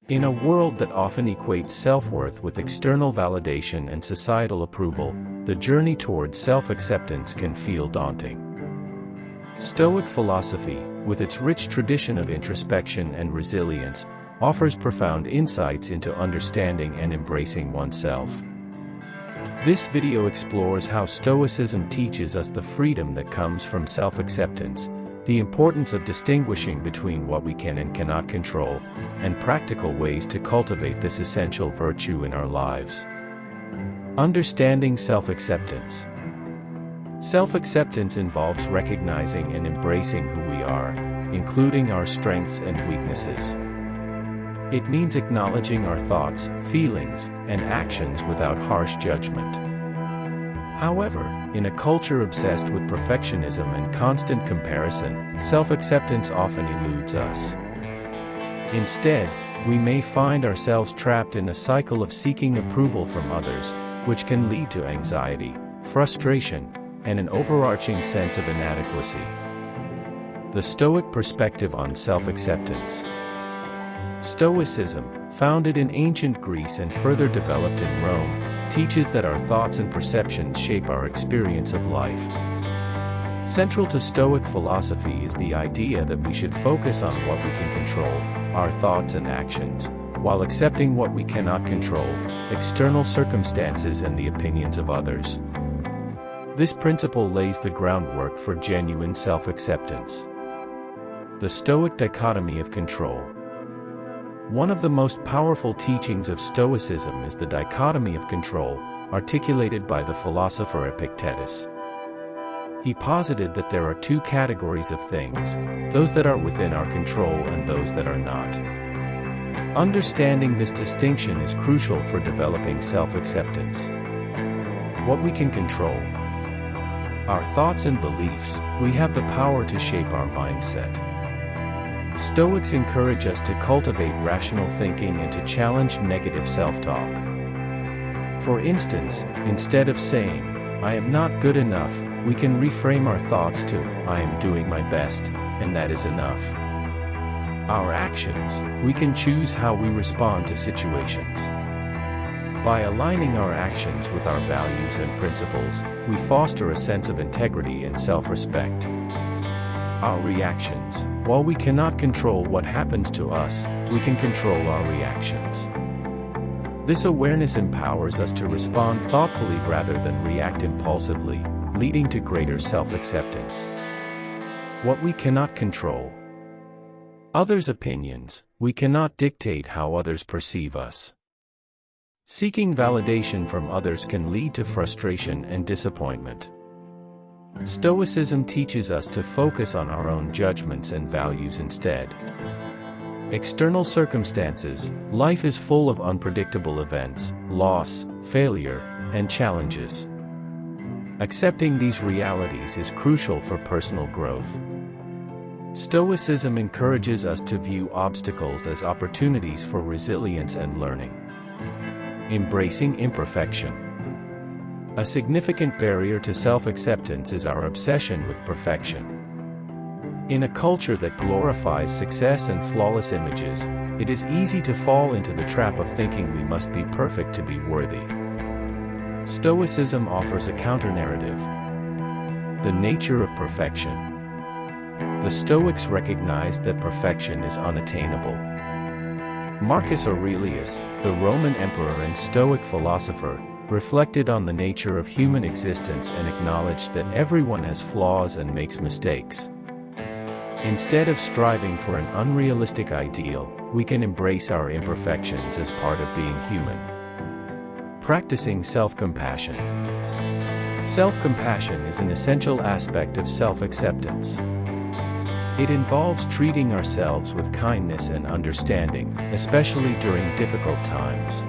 In a world that often equates self-worth with external validation and societal approval, the journey towards self-acceptance can feel daunting. Stoic philosophy, with its rich tradition of introspection and resilience, offers profound insights into understanding and embracing oneself. This video explores how Stoicism teaches us the freedom that comes from self-acceptance, the importance of distinguishing between what we can and cannot control, and practical ways to cultivate this essential virtue in our lives. Understanding self-acceptance. Self-acceptance involves recognizing and embracing who we are, including our strengths and weaknesses. It means acknowledging our thoughts, feelings, and actions without harsh judgment. However, in a culture obsessed with perfectionism and constant comparison, self-acceptance often eludes us. Instead, we may find ourselves trapped in a cycle of seeking approval from others, which can lead to anxiety, frustration, and an overarching sense of inadequacy. The Stoic perspective on self-acceptance. Stoicism, founded in ancient Greece and further developed in Rome, teaches that our thoughts and perceptions shape our experience of life. Central to Stoic philosophy is the idea that we should focus on what we can control, our thoughts and actions, while accepting what we cannot control, external circumstances and the opinions of others. This principle lays the groundwork for genuine self-acceptance. The Stoic dichotomy of control. One of the most powerful teachings of Stoicism is the dichotomy of control, articulated by the philosopher Epictetus. He posited that there are two categories of things, those that are within our control and those that are not. Understanding this distinction is crucial for developing self-acceptance. What we can control. Our thoughts and beliefs, we have the power to shape our mindset. Stoics encourage us to cultivate rational thinking and to challenge negative self-talk. For instance, instead of saying, "I am not good enough," we can reframe our thoughts to, "I am doing my best, and that is enough." Our actions, we can choose how we respond to situations. By aligning our actions with our values and principles, we foster a sense of integrity and self-respect. Our reactions. While we cannot control what happens to us, we can control our reactions. This awareness empowers us to respond thoughtfully rather than react impulsively, leading to greater self-acceptance. What we cannot control. Others' opinions. We cannot dictate how others perceive us. Seeking validation from others can lead to frustration and disappointment. Stoicism teaches us to focus on our own judgments and values instead. External circumstances. Life is full of unpredictable events, loss, failure, and challenges. Accepting these realities is crucial for personal growth. Stoicism encourages us to view obstacles as opportunities for resilience and learning. Embracing imperfection. A significant barrier to self-acceptance is our obsession with perfection. In a culture that glorifies success and flawless images, it is easy to fall into the trap of thinking we must be perfect to be worthy. Stoicism offers a counter-narrative. The nature of perfection. The Stoics recognized that perfection is unattainable. Marcus Aurelius, the Roman emperor and Stoic philosopher, reflected on the nature of human existence and acknowledged that everyone has flaws and makes mistakes. Instead of striving for an unrealistic ideal, we can embrace our imperfections as part of being human. Practicing self-compassion. Self-compassion is an essential aspect of self-acceptance. It involves treating ourselves with kindness and understanding, especially during difficult times.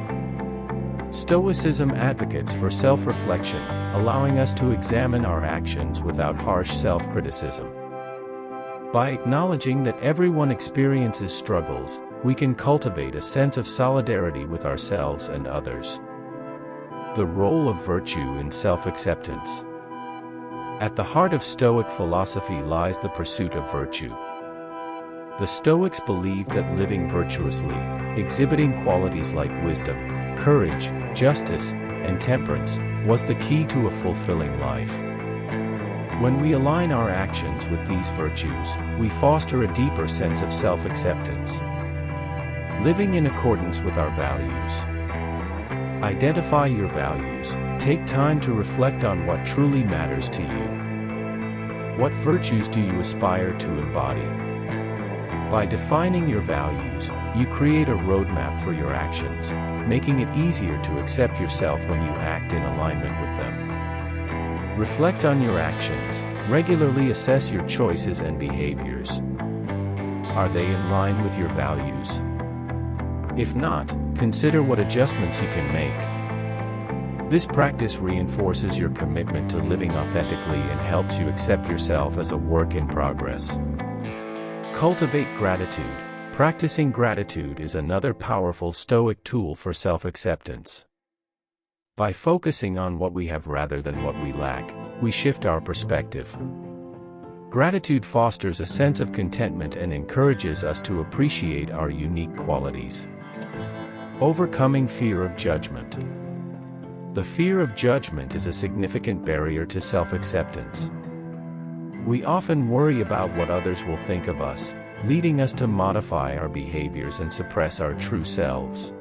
Stoicism advocates for self-reflection, allowing us to examine our actions without harsh self-criticism. By acknowledging that everyone experiences struggles, we can cultivate a sense of solidarity with ourselves and others. The role of virtue in self-acceptance. At the heart of Stoic philosophy lies the pursuit of virtue. The Stoics believed that living virtuously, exhibiting qualities like wisdom, courage, justice, and temperance, was the key to a fulfilling life. When we align our actions with these virtues, we foster a deeper sense of self-acceptance. Living in accordance with our values. Identify your values. Take time to reflect on what truly matters to you. What virtues do you aspire to embody? By defining your values, you create a roadmap for your actions, making it easier to accept yourself when you act in alignment with them. Reflect on your actions. Regularly assess your choices and behaviors. Are they in line with your values? If not, consider what adjustments you can make. This practice reinforces your commitment to living authentically and helps you accept yourself as a work in progress. Cultivate gratitude. Practicing gratitude is another powerful Stoic tool for self-acceptance. By focusing on what we have rather than what we lack, we shift our perspective. Gratitude fosters a sense of contentment and encourages us to appreciate our unique qualities. Overcoming fear of judgment. The fear of judgment is a significant barrier to self-acceptance. We often worry about what others will think of us, leading us to modify our behaviors and suppress our true selves.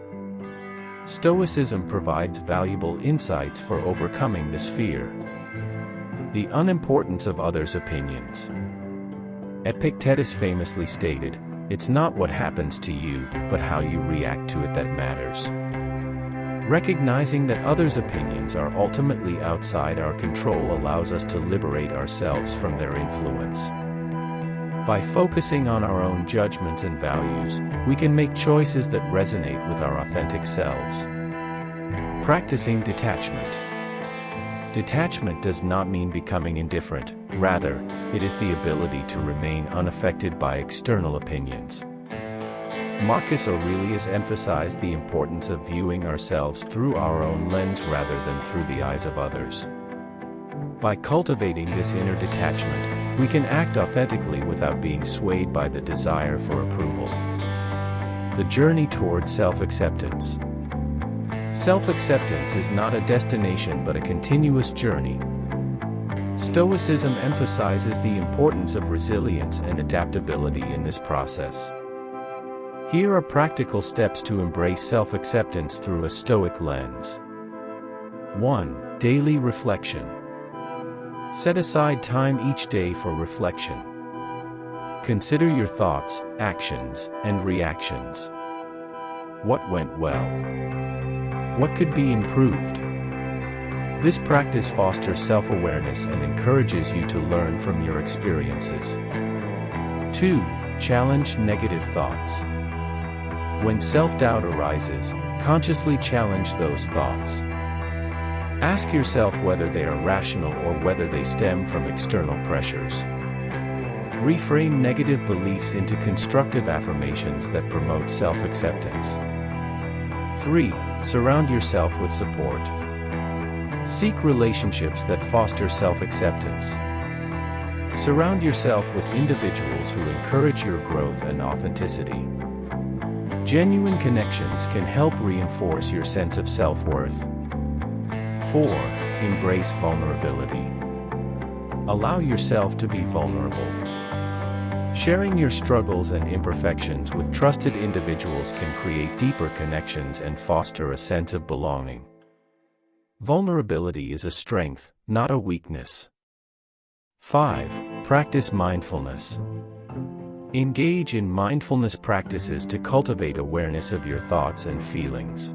Stoicism provides valuable insights for overcoming this fear. The unimportance of others' opinions. Epictetus famously stated, "It's not what happens to you, but how you react to it that matters." Recognizing that others' opinions are ultimately outside our control allows us to liberate ourselves from their influence. By focusing on our own judgments and values, we can make choices that resonate with our authentic selves. Practicing detachment. Detachment does not mean becoming indifferent, rather, it is the ability to remain unaffected by external opinions. Marcus Aurelius emphasized the importance of viewing ourselves through our own lens rather than through the eyes of others. By cultivating this inner detachment, we can act authentically without being swayed by the desire for approval. The journey toward self-acceptance. Self-acceptance is not a destination but a continuous journey. Stoicism emphasizes the importance of resilience and adaptability in this process. Here are practical steps to embrace self-acceptance through a Stoic lens. 1. Daily reflection. Set aside time each day for reflection. Consider your thoughts, actions, and reactions. What went well? What could be improved? This practice fosters self-awareness and encourages you to learn from your experiences. 2. Challenge negative thoughts. When self-doubt arises, consciously challenge those thoughts. Ask yourself whether they are rational or whether they stem from external pressures. Reframe negative beliefs into constructive affirmations that promote self-acceptance. 3. Surround yourself with support. Seek relationships that foster self-acceptance. Surround yourself with individuals who encourage your growth and authenticity. Genuine connections can help reinforce your sense of self-worth. 4. Embrace vulnerability. Allow yourself to be vulnerable. Sharing your struggles and imperfections with trusted individuals can create deeper connections and foster a sense of belonging. Vulnerability is a strength, not a weakness. 5. Practice mindfulness. Engage in mindfulness practices to cultivate awareness of your thoughts and feelings.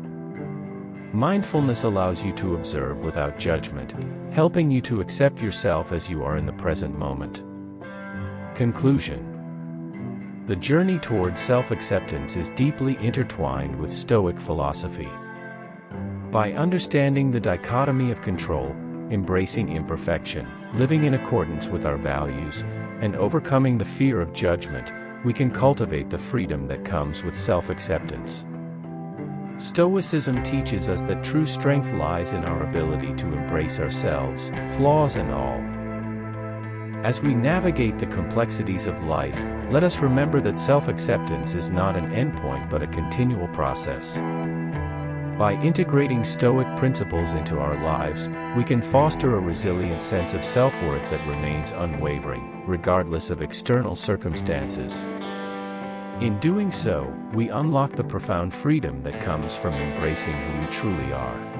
Mindfulness allows you to observe without judgment, helping you to accept yourself as you are in the present moment. Conclusion. The journey toward self-acceptance is deeply intertwined with Stoic philosophy. By understanding the dichotomy of control, embracing imperfection, living in accordance with our values, and overcoming the fear of judgment, we can cultivate the freedom that comes with self-acceptance. Stoicism teaches us that true strength lies in our ability to embrace ourselves, flaws and all. As we navigate the complexities of life, let us remember that self-acceptance is not an endpoint but a continual process. By integrating Stoic principles into our lives, we can foster a resilient sense of self-worth that remains unwavering, regardless of external circumstances. In doing so, we unlock the profound freedom that comes from embracing who we truly are.